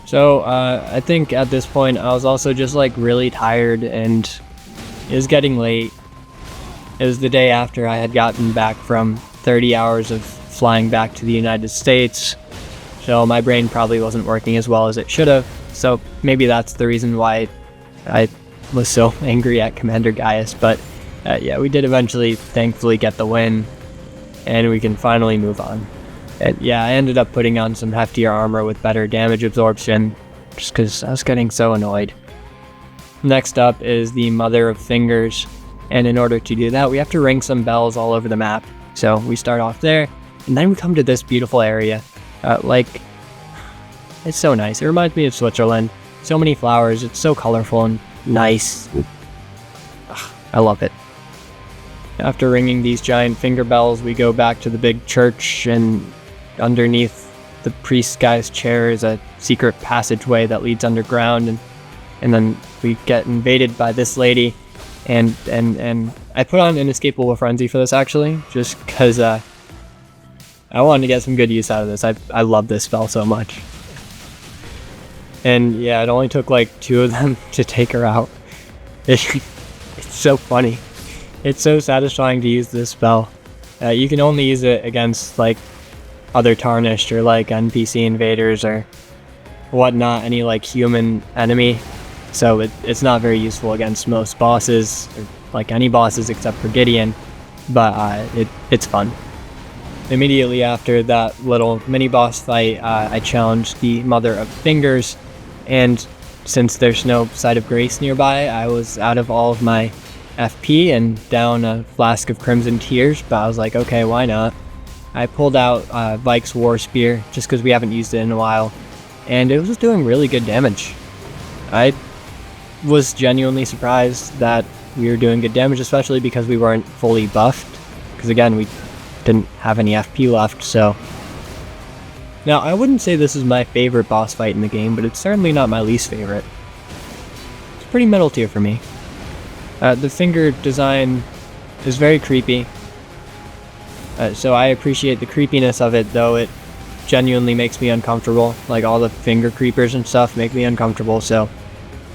So I think at this point I was also just like really tired, and it was getting late. It was the day after I had gotten back from 30 hours of flying back to the United States, so my brain probably wasn't working as well as it should have, so maybe that's the reason why I was so angry at Commander Gaius, but yeah, we did eventually, thankfully, get the win, and we can finally move on. And yeah, I ended up putting on some heftier armor with better damage absorption, just because I was getting so annoyed. Next up is the Mother of Fingers, and in order to do that, we have to ring some bells all over the map. So we start off there, and then we come to this beautiful area. It's so nice. It reminds me of Switzerland. So many flowers. It's so colorful and nice. Ugh, I love it. After ringing these giant finger bells, we go back to the big church, and underneath the priest guy's chair is a secret passageway that leads underground, and then we get invaded by this lady, and I put on Inescapable Frenzy for this, actually, just because I wanted to get some good use out of this. I love this spell so much. And yeah, it only took like 2 of them to take her out. It's so funny. It's so satisfying to use this spell. You can only use it against like other Tarnished or like NPC invaders or whatnot, any like human enemy. So it's not very useful against most bosses, or like any bosses except for Gideon, but it's fun. Immediately after that little mini boss fight, I challenged the Mother of Fingers, and since there's no Site of Grace nearby, I was out of all of my FP and down a flask of Crimson Tears, but I was like, okay, why not? I pulled out Vike's War Spear, just because we haven't used it in a while, and it was doing really good damage. I was genuinely surprised that we were doing good damage, especially because we weren't fully buffed, because again, we didn't have any FP left, so... Now, I wouldn't say this is my favorite boss fight in the game, but it's certainly not my least favorite. It's pretty middle tier for me. The finger design is very creepy, so I appreciate the creepiness of it, though it genuinely makes me uncomfortable. Like, all the finger creepers and stuff make me uncomfortable, so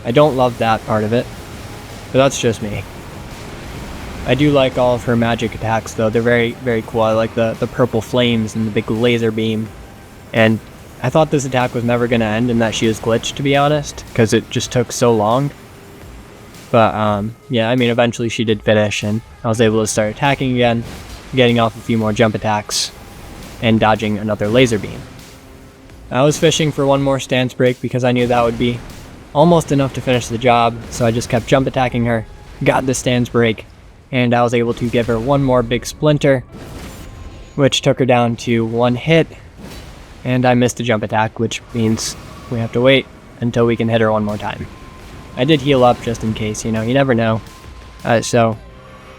I don't love that part of it, but that's just me. I do like all of her magic attacks, though. They're very, very cool. I like the purple flames and the big laser beam. And I thought this attack was never going to end and that she was glitched, to be honest, because it just took so long. But, yeah, I mean, eventually she did finish, and I was able to start attacking again, getting off a few more jump attacks, and dodging another laser beam. I was fishing for one more stance break because I knew that would be almost enough to finish the job, so I just kept jump attacking her, got the stance break, and I was able to give her one more big splinter, which took her down to 1 hit, and I missed a jump attack, which means we have to wait until we can hit her one more time. I did heal up just in case, you know, you never know. So,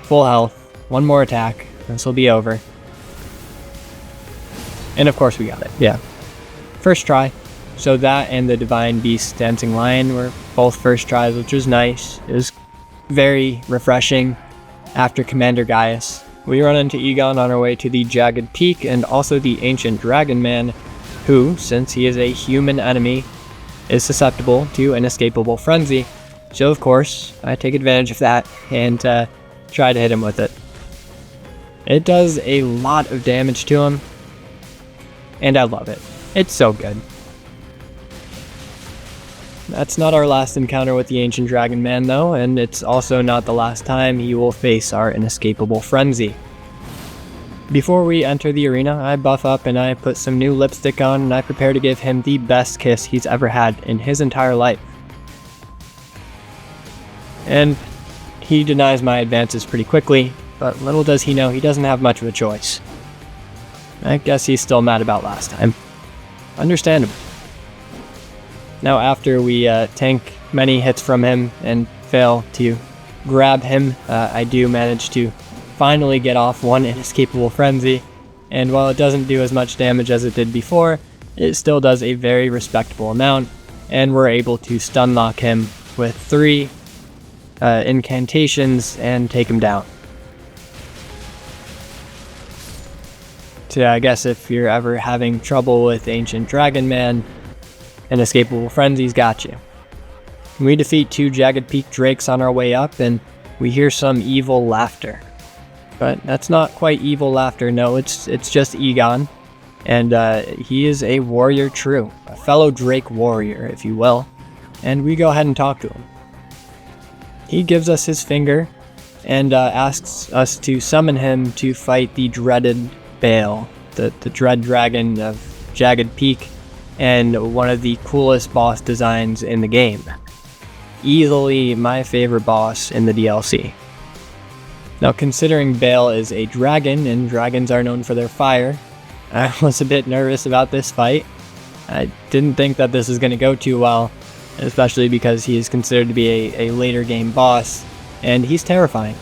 full health, one more attack, this will be over. And of course we got it, yeah. First try. So that and the Divine Beast Dancing Lion were both first tries, which was nice. It was very refreshing. After Commander Gaius, we run into Egon on our way to the Jagged Peak and also the Ancient Dragon Man, who, since he is a human enemy, is susceptible to Inescapable Frenzy. So of course, I take advantage of that and try to hit him with it. It does a lot of damage to him, and I love it. It's so good. That's not our last encounter with the Ancient Dragon Man, though, and it's also not the last time he will face our Inescapable Frenzy. Before we enter the arena, I buff up and I put some new lipstick on, and I prepare to give him the best kiss he's ever had in his entire life. And he denies my advances pretty quickly, but little does he know he doesn't have much of a choice. I guess he's still mad about last time. Understandable. Now, after we tank many hits from him and fail to grab him, I do manage to finally get off one Inescapable Frenzy, and while it doesn't do as much damage as it did before, it still does a very respectable amount, and we're able to stun lock him with 3 incantations and take him down. So I guess if you're ever having trouble with Ancient Dragon Man, Inescapable Frenzy's got you. We defeat 2 Jagged Peak Drakes on our way up, and we hear some evil laughter. But that's not quite evil laughter, no, it's just Egon. And he is a warrior true, a fellow Drake warrior, if you will. And we go ahead and talk to him. he gives us his finger and asks us to summon him to fight the dreaded Bale, the dread dragon of Jagged Peak, and one of the coolest boss designs in the game. Easily my favorite boss in the DLC. Now, considering Bale is a dragon, and dragons are known for their fire, I was a bit nervous about this fight. I didn't think that this was going to go too well, especially because he is considered to be a later game boss, and he's terrifying.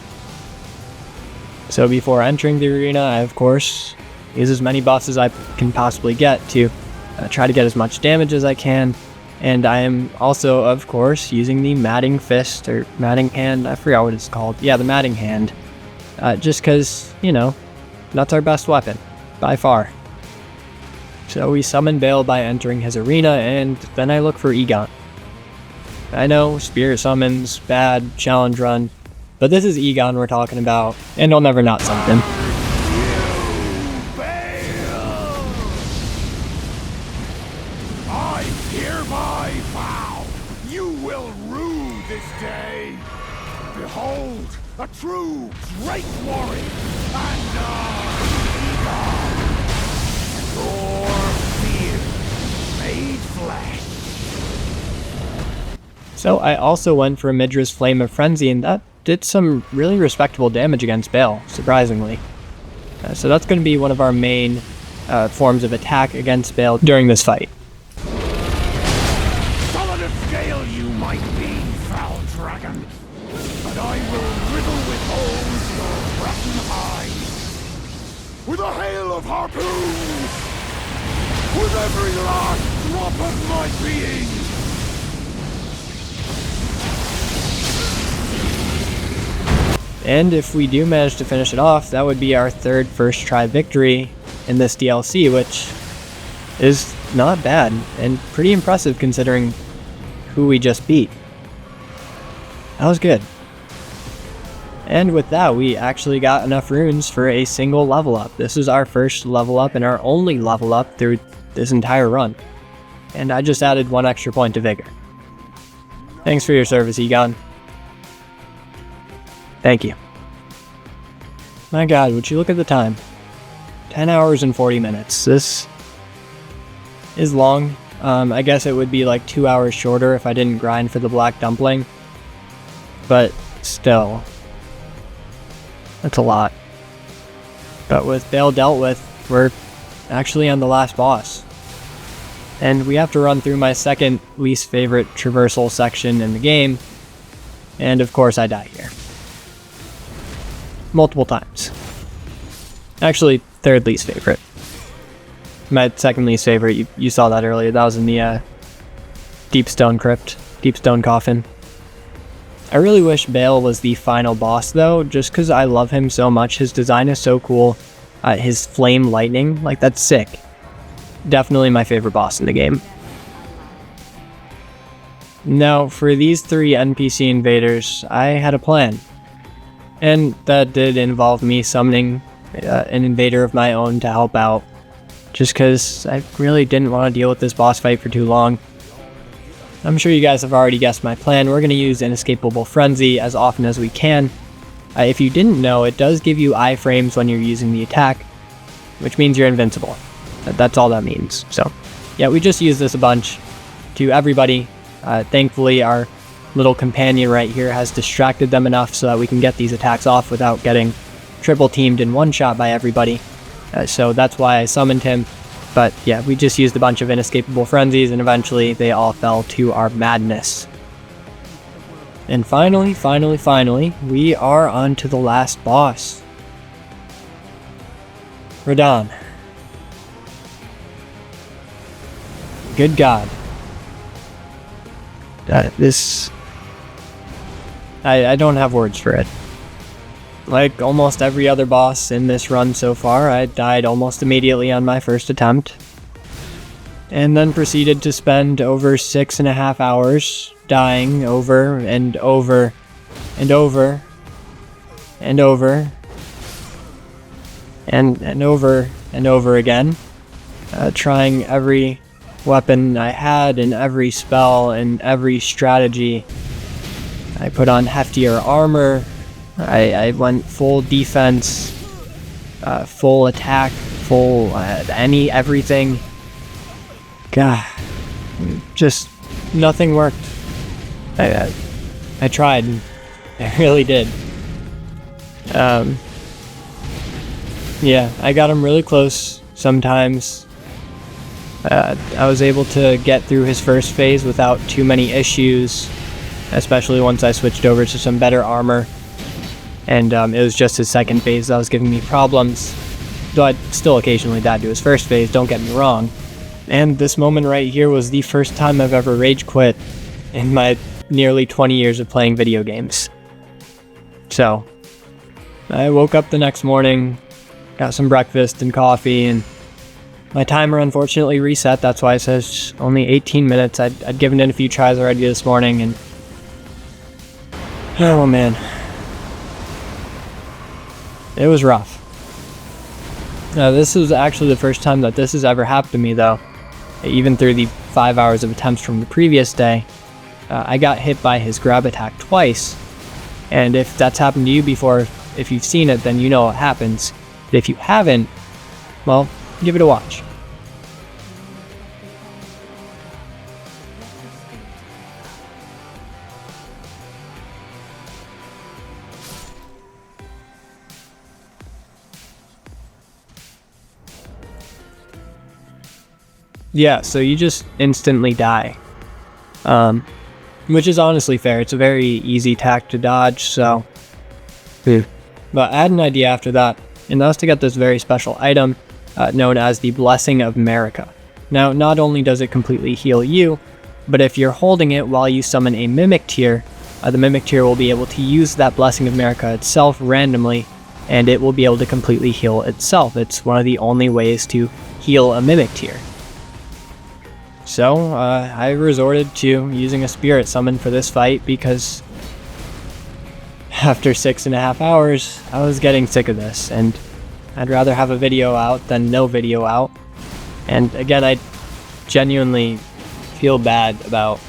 So before entering the arena, I of course use as many buffs as I can possibly get to try to get as much damage as I can, and I am also of course using the Matting Fist, or Matting Hand, I forgot what it's called. Yeah, the Matting Hand, just because, you know, that's our best weapon, by far. So we summon Bale by entering his arena, and then I look for Egon. I know, Spirit Summons, bad, challenge run, but this is Egon we're talking about, and I'll never not summon him. I hereby vow you will rue this day. Behold, a true great warrior, and Egon, your fear made flesh. So I also went for Midra's Flame of Frenzy, and that did some really respectable damage against Bale, surprisingly. So that's going to be one of our main forms of attack against Bale during this fight. Solid of scale you might be, foul dragon, but I will riddle with holes your rotten eyes with a hail of harpoons, with every last drop of my being. And if we do manage to finish it off, that would be our third first try victory in this DLC, which is not bad and pretty impressive considering who we just beat. That was good. And with that, we actually got enough runes for a single level up. This is our first level up and our only level up through this entire run. And I just added 1 extra point to vigor. Thanks for your service, Egon. Thank you. My god, would you look at the time? 10 hours and 40 minutes. This is long. I guess it would be like 2 hours shorter if I didn't grind for the black dumpling. But still, that's a lot. But with Bale dealt with, we're actually on the last boss. And we have to run through my second least favorite traversal section in the game. And of course I die here. Multiple times. Actually, third least favorite. My second least favorite, you saw that earlier, that was in the Deep Stone Crypt, Deep Stone Coffin. I really wish Bale was the final boss though, just because I love him so much. His design is so cool. His flame lightning, like, that's sick. Definitely my favorite boss in the game. Now, for these 3 NPC invaders, I had a plan. And that did involve me summoning an invader of my own to help out, just because I really didn't want to deal with this boss fight for too long. I'm sure you guys have already guessed my plan. We're going to use Inescapable Frenzy as often as we can. If you didn't know, it does give you iframes when you're using the attack, which means you're invincible. That's all that means. So, yeah, we just use this a bunch to everybody. Thankfully, our little companion right here has distracted them enough so that we can get these attacks off without getting triple teamed in one shot by everybody. So that's why I summoned him. But yeah, we just used a bunch of Inescapable Frenzies and eventually they all fell to our madness. And finally, we are on to the last boss. Radahn. Good God. I don't have words for it. Like almost every other boss in this run so far, I died almost immediately on my first attempt. And then proceeded to spend over 6.5 hours dying over and over and over and over and over and over again. Trying every weapon I had and every spell and every strategy I put on heftier armor. I went full defense, full attack, full everything. God, just nothing worked. I tried. I really did. Yeah, I got him really close sometimes. I was able to get through his first phase without too many issues, especially once I switched over to some better armor. And it was just his second phase that was giving me problems. Though I'd still occasionally die to his first phase, don't get me wrong. And this moment right here was the first time I've ever rage quit in my nearly 20 years of playing video games. So, I woke up the next morning, got some breakfast and coffee, and my timer unfortunately reset. That's why it says only 18 minutes. I'd given it a few tries already this morning, and oh man, it was rough. This is actually the first time that this has ever happened to me, though. Even through the 5 hours of attempts from the previous day, I got hit by his grab attack twice. And if that's happened to you before, if you've seen it, then you know what happens. But if you haven't, well, give it a watch. Yeah, so you just instantly die. Which is honestly fair. It's a very easy attack to dodge, so... But I had an idea after that, and that was to get this very special item known as the Blessing of Marika. Now, not only does it completely heal you, but if you're holding it while you summon a Mimic Tier, the Mimic Tier will be able to use that Blessing of Marika itself randomly, and it will be able to completely heal itself. It's one of the only ways to heal a Mimic Tier. So, I resorted to using a Spirit Summon for this fight because after 6.5 hours, I was getting sick of this, and I'd rather have a video out than no video out. And again, I genuinely feel bad about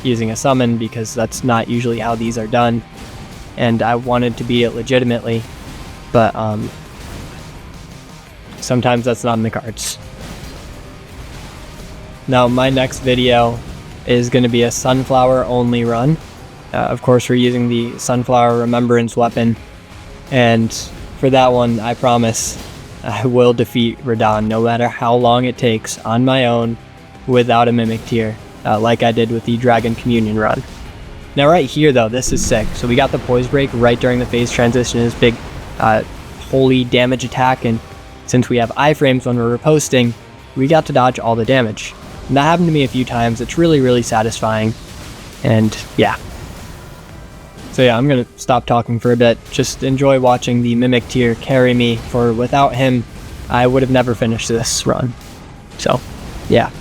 using a summon because that's not usually how these are done, and I wanted to beat it legitimately, but sometimes that's not in the cards. Now, my next video is going to be a Sunflower only run. Of course, we're using the Sunflower Remembrance weapon, and for that one, I promise I will defeat Radahn no matter how long it takes on my own without a Mimic Tier, like I did with the Dragon Communion run. Now right here though, this is sick. So we got the Poise Break right during the phase transition, his big holy damage attack, and since we have iframes when we're reposting, we got to dodge all the damage. And that happened to me a few times. It's really, really satisfying. And yeah. So yeah, I'm gonna stop talking for a bit. Just enjoy watching the Mimic Tier carry me, for without him, I would have never finished this run. So, yeah.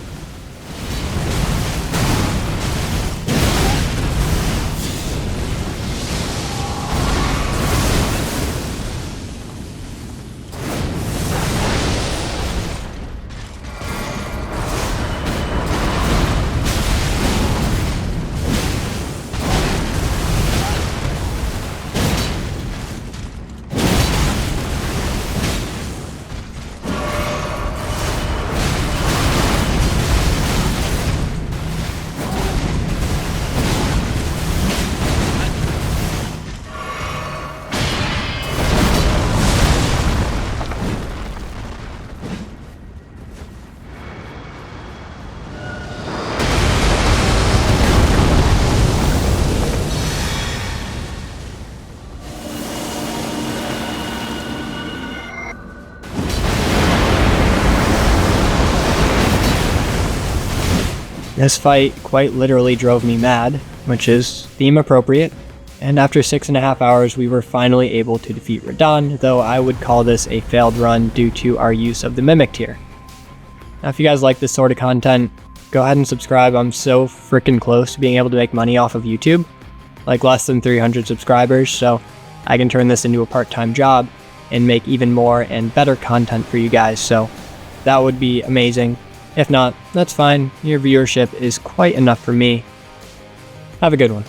This fight quite literally drove me mad, which is theme appropriate, and after 6.5 hours we were finally able to defeat Radahn, though I would call this a failed run due to our use of the Mimic Tier. Now if you guys like this sort of content, go ahead and subscribe. I'm so freaking close to being able to make money off of YouTube, like less than 300 subscribers, so I can turn this into a part-time job and make even more and better content for you guys, so that would be amazing. If not, that's fine. Your viewership is quite enough for me. Have a good one.